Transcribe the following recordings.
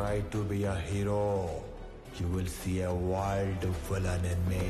try to be a hero, you will see a wild villain in me.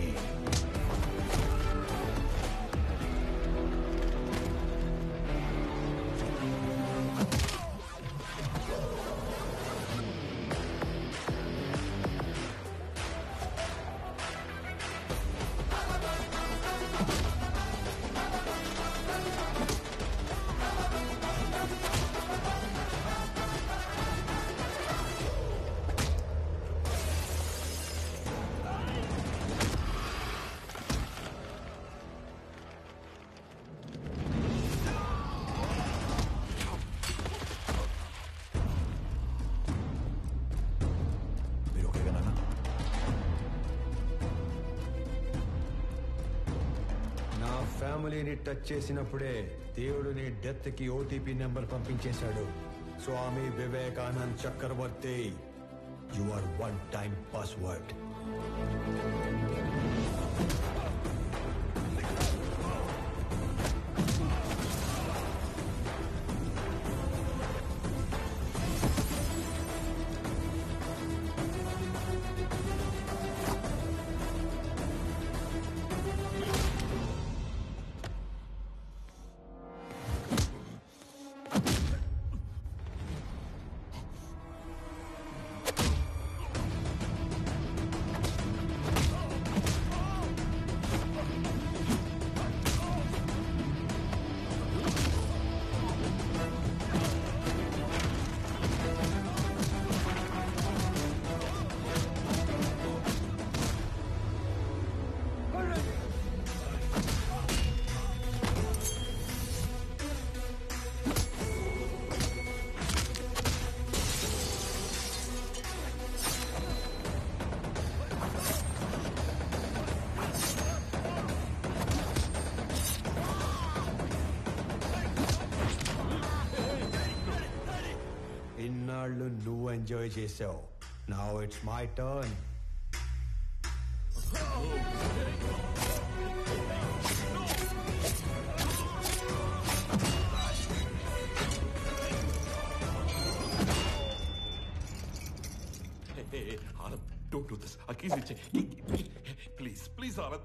ఫ్యామిలీని touch చేసినప్పుడే దేవుడు నీ death కి ఓటీపీ నెంబర్ పంపించేశాడు. Swami Vivekanand Chakravarthi, you are one time password. ఇన్నాళ్ళు నువ్వు ఎంజాయ్ చేసావు. Now it's my turn. Anand, don't do this. Keys iche. Please, please, Anand.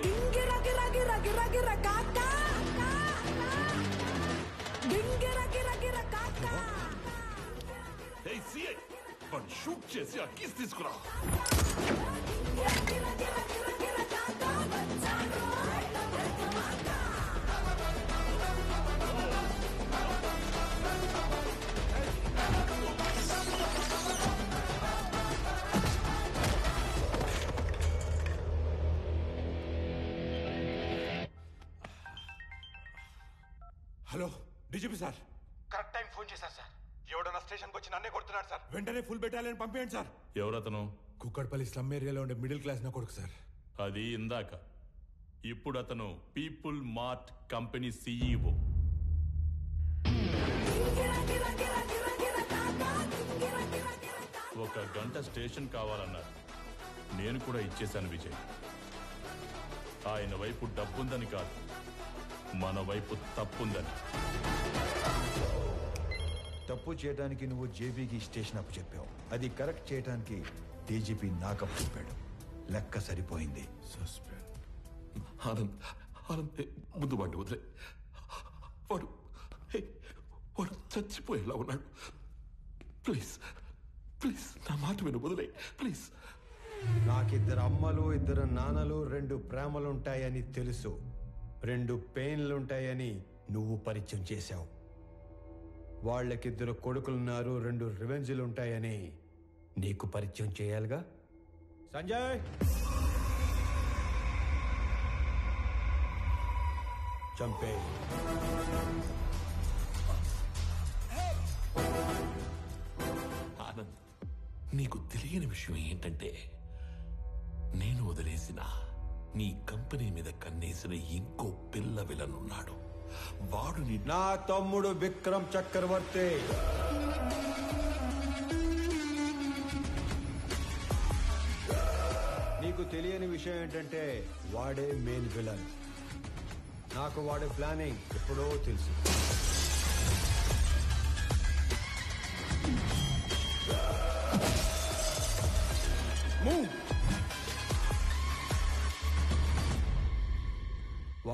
గింగిర గిర గిర గిర గిర కాకా గింగిర గిర గిర కాకా. Hey, CI, వాడు షూట్ చేసి ఆ కీస్ తీసుకురా. Hello DGP sir. Correct time phone చేశారు సార్. ఎవడన్నా స్టేషన్కి వచ్చి నన్నే కొడుతున్నాడు సార్. వెంటనే ఫుల్ బెటాలియన్ పంపించండి సార్. ఎవరతను? కుక్కడపల్లి స్లమ్ ఏరియాలో ఉండే మిడిల్ క్లాస్ నా కొడుకు సార్. అది ఇందాక. ఇప్పుడు అతను పీపుల్ మార్ట్ కంపెనీ CEO. ఒక గంట స్టేషన్ కావాలన్నారు. నేను కూడా ఇచ్చేశాను విజయ్. ఆయన వైపు డబ్బుందని కాదు, మన వైపు తప్పుందని. తప్పు చేయడానికి నువ్వు జేబీకి స్టేషన్ అప్పు చెప్పావు. అది కరెక్ట్ చేయడానికి డీజీపీ నాకప్పు చెప్పాడు. లెక్క సరిపోయింది. ఆనంద్, ఆనంద్, ముందు వాడిని వదిలే. వాడు వాడు చచ్చిపోయేలా ఉన్నాడు. ప్లీజ్ ప్లీజ్ నా మాట విను, వదిలే ప్లీజ్. నాకిద్దరు అమ్మలు, ఇద్దరు నాన్నలు, 2 ప్రేమలుంటాయని తెలుసు. 2 పెయిన్లుంటాయని నువ్వు పరిచయం చేశావు. వాళ్ళకిద్దరు కొడుకులున్నారు, 2 రివెంజ్లుంటాయని నీకు పరిచయం చేయాలిగా. సంజయ్, చంపే. ఆనంద్, నీకు తెలియని విషయం ఏంటంటే నేను వదిలేసిన నీ కంపెనీ మీద కన్నేసిన ఇంకో పిల్ల విలనున్నాడు. వాడు నా తమ్ముడు విక్రమ్ చక్రవర్తి. నీకు తెలియని విషయం ఏంటంటే వాడే మెయిన్ విలన్. నాకు వాడి ప్లానింగ్ ఎప్పుడో తెలుసు.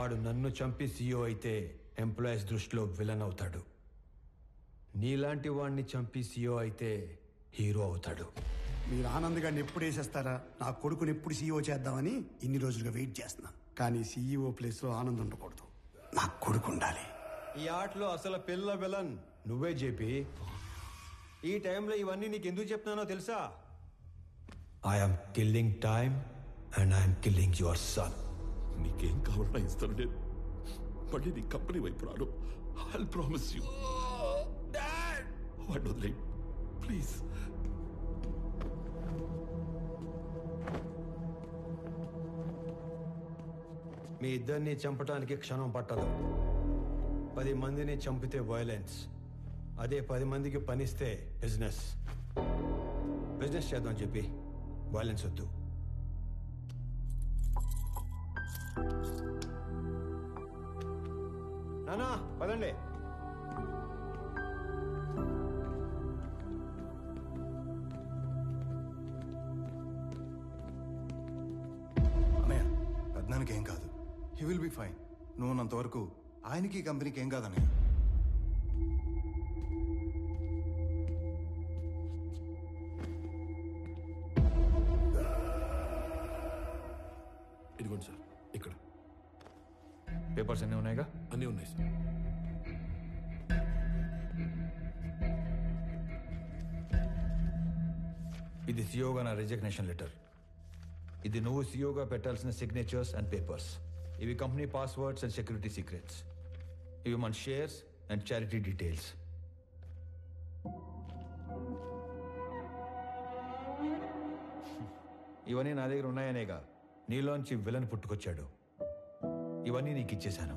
వాడు నన్ను చంపి సీఈఓ అయితే ఎంప్లాయీస్ దృష్టిలో విలన్ అవుతాడు. నీలాంటి వాడిని చంపి సీఈఓ అయితే హీరో అవుతాడు. మీరు ఆనంద్ గారిని ఎప్పుడు వేసేస్తారా, నా కొడుకుని ఎప్పుడు సీఈఓ చేద్దామని ఇన్ని రోజులుగా వెయిట్ చేస్తున్నాను. కానీ సీఈఓ ప్లేస్లో ఆనంద్ ఉండకూడదు, నా కొడుకు ఉండాలి. ఈ ఆటలో అసలు పిల్ల విలన్ నువ్వే జేపీ. ఈ టైంలో ఇవన్నీ నీకు ఎందుకు చెప్తున్నానో తెలుసా? I'm killing time and I'm killing your son. నీకేం కావాలన్నా ఇస్తాను నేను. మళ్ళీ నీ కంపెనీ వైపు రాను. I promise you. వాడిని వదిలేయ్ ప్లీజ్. మీ ఇద్దరిని చంపడానికి క్షణం పట్టదు. 10 మందిని చంపితే వైలెన్స్, అదే 10 మందికి పనిస్తే బిజినెస్. బిజినెస్ చేద్దాం చెప్పి వైలెన్స్ వద్దు. నానా పదండి. అన్నయ్య, పెద్దనానికి ఏం కాదు. He will be fine. నువ్వు ఉన్నంతవరకు ఆయనకి ఈ కంపెనీకి ఏం కాదన్నయ్య. ఇదిగోండి సార్, ఇక్కడ పేపర్స్ అన్నీ ఉన్నాయిగా? అన్నీ ఉన్నాయి సార్. ఇది సీఓగా నా రిజిగ్నేషన్ లెటర్. ఇది నువ్వు సీఓగా పెట్టాల్సిన సిగ్నేచర్స్ అండ్ పేపర్స్. ఇవి company passwords and security secrets. ఇవి మన షేర్స్ అండ్ చారిటీ డీటెయిల్స్. ఇవన్నీ నా దగ్గర ఉన్నాయనేగా నీలోంచి విలన్ పుట్టుకొచ్చాడు. ఇవన్నీ నీకు ఇచ్చేశాను.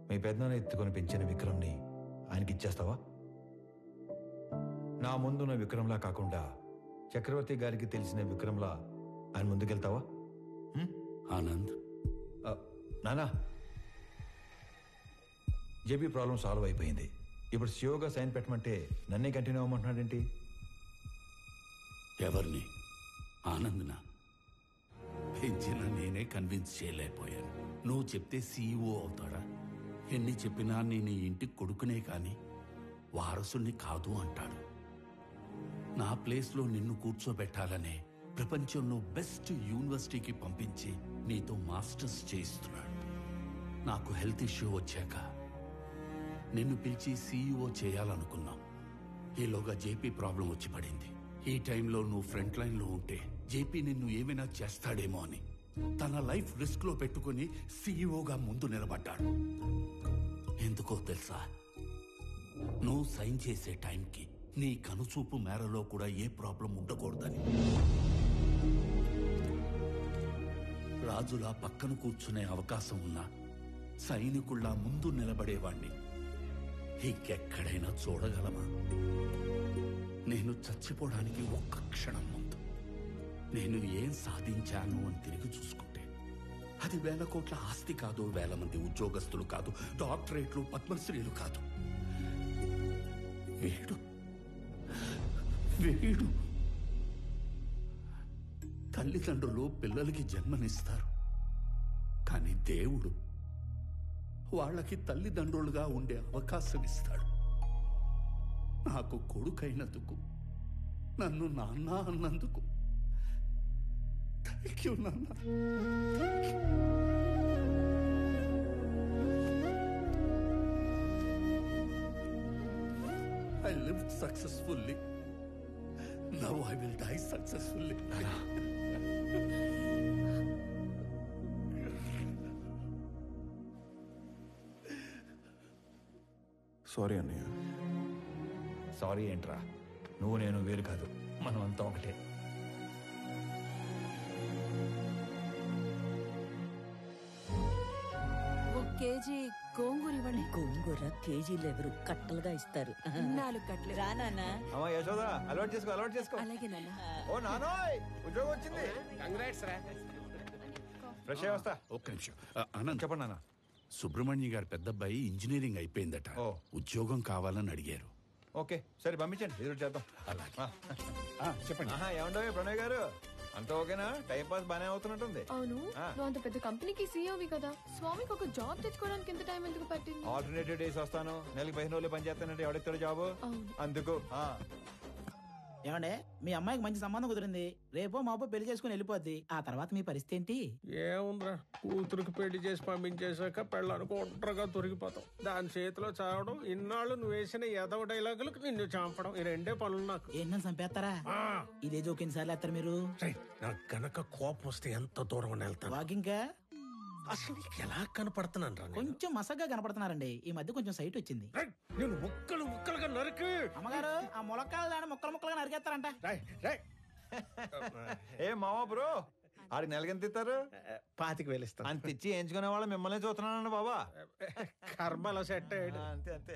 మీ పెద్దనాన్న ఎత్తుకొని పెంచిన విక్రమ్ని ఆయనకి ఇచ్చేస్తావా? నా ముందున్న విక్రమ్లా కాకుండా చక్రవర్తి గారికి తెలిసిన విక్రమ్లా ఆయన ముందుకెళ్తావా? ఆనంద్, నానా, జేపీ ప్రాబ్లం సాల్వ్ అయిపోయింది. ఇప్పుడు సియోగా సైన్ పెట్టమంటే నన్నే కంటిన్యూ అవ్వమంటున్నాడేంటి? ఎవరిని? ఆనంద్నా? పెంచిన నేనే కన్విన్స్ చేయలేకపోయాను. నువ్వు చెప్తే సీఈఓ అవుతాడా? ఎన్ని చెప్పినా నేను ఇంటికి కొడుకునే కాని వారసుని కాదు అంటాడు. నా ప్లేస్లో నిన్ను కూర్చోబెట్టాలనే ప్రపంచంలో బెస్ట్ యూనివర్సిటీకి పంపించి నీతో మాస్టర్స్ చేయిస్తున్నాడు. నాకు హెల్త్ ఇష్యూ వచ్చాక నిన్ను పిలిచి సీఈఓ చేయాలనుకున్నాం. ఈలోగా జేపీ ప్రాబ్లం వచ్చి పడింది. ఈ టైంలో నువ్వు ఫ్రంట్ లైన్లో ఉంటే జేపీ నిన్ను ఏమైనా చేస్తాడేమో అని తన లైఫ్ రిస్క్ లో పెట్టుకుని సీఈఓగా ముందు నిలబడ్డాడు. ఎందుకో తెలుసా? నువ్వు సైన్ చేసే టైంకి నీ కనుచూపు మేరలో కూడా ఏ ప్రాబ్లం ఉండకూడదని. రాజులా పక్కన కూర్చునే అవకాశం ఉన్నా సైనికుల్లా ముందు నిలబడేవాణ్ణి ఇంకెక్కడైనా చూడగలమా? నేను చచ్చిపోవడానికి ఒక్క క్షణం ముందు నేను ఏం సాధించాను అని తిరిగి చూసుకుంటే అది 1000 కోట్ల ఆస్తి కాదు, 1000 మంది ఉద్యోగస్తులు కాదు, డాక్టరేట్లు, పద్మశ్రీలు కాదు. వీడు తల్లిదండ్రులు పిల్లలకి జన్మనిస్తారు, కానీ దేవుడు వాళ్ళకి తల్లిదండ్రులుగా ఉండే అవకాశం ఇస్తాడు. నాకు కొడుకైనందుకు, నన్ను నాన్న అన్నందుకు థ్యాంక్ యూ నాన్న. I lived successfully. Now I will die successfully. Sorry అన్నయ్య. సారీ ఏంట్రా? నువ్వు నేను వేరు కాదు, మనం అంతా ఒకటే. కేజీ గోంగూర ఇవ్వండి. గోంగూర కేజీలు ఎవరు కట్టలుగా ఇస్తారు. 4 కట్టలు. రా నాన్న. అమ్మా యశోదా, అలవాటు చేసుకో, అలవాటు చేసుకో. అలాగే నాన్న. ఓ నానోయ్, ఉద్యోగం వచ్చింది. ఫ్రెష్ అయ్యి వస్తా. ఒక్క నిమిషం. ఆనంద్, చెప్పండి నాన్న. సుబ్రహ్మణ్య గారి పెద్దబ్బాయి ఇంజనీరింగ్ అయిపోయిందట. ఓ. ఉద్యోగం కావాలని అడిగారు. ఓకే, సరే పంపించండి, ఎదురు చేద్దాం. అలాగే. చెప్పండి. ఏమండో ప్రణయ్ గారు, అంత ఓకేనా? టైం పాస్ బానే అవుతున్నట్టుంది. అవును, నువ్వు అంత పెద్ద కంపెనీకి సీఈఓవి కదా, స్వామికి ఒక జాబ్ తెచ్చుకోవడానికి ఎంత టైం ఎందుకు పట్టింది? ఆల్టర్నేటివ్ డేస్ వస్తాను, నెలకి 15 రోజులు పని చేస్తానంటే ఎవడెత్తాడు జాబ్? అందుకు ఏమండే, మీ అమ్మాయికి మంచి సంబంధం కుదిరింది, రేపో మాపో పెళ్లి చేసుకుని వెళ్ళిపోద్ది. ఆ తర్వాత మీ పరిస్థితి ఏంటి? ఏముందిరా, కూతురికి పెళ్లి చేసి పంపించేశాక పెళ్ళానికి ఒంటరిగా దొరికిపోతాం. దాని చేతిలో చావడం, ఇన్నాళ్ళు నువ్వు వేసిన ఎదవ డైలాగులకు నిన్ను చంపడం, ఈ రెండే పనులు నాకు. ఏంటని చంపేస్తారా? ఇదే జోక్ ఎన్నిసార్లు వేస్తారు మీరు? నాకు గనక కోపం వస్తే ఎంత దూరం వెళ్తాను. వాకింగ్ అసలు నీకు ఎలా కనపడుతున్నాను రా? కొంచెం మసగ్గా కనపడుతున్నారండి. ఈ మధ్య కొంచెం సైట్ వచ్చింది. నేను ముక్కలుగా నరికి. అమ్మగారు, ఆ ములక్కాయలు దాన్ని ముక్కలుగా నరికేస్తారంట. ఏ మావా బ్రో, ఆడికి నెలకెంత ఇస్తారు? 25,000 ఇస్తాను. అంత ఇచ్చి ఎంచుకునే వాళ్ళు మిమ్మల్ని చూస్తున్నానండి బాబా. కర్మలో సెట్ అయ్యాడు. అంతే అంతే.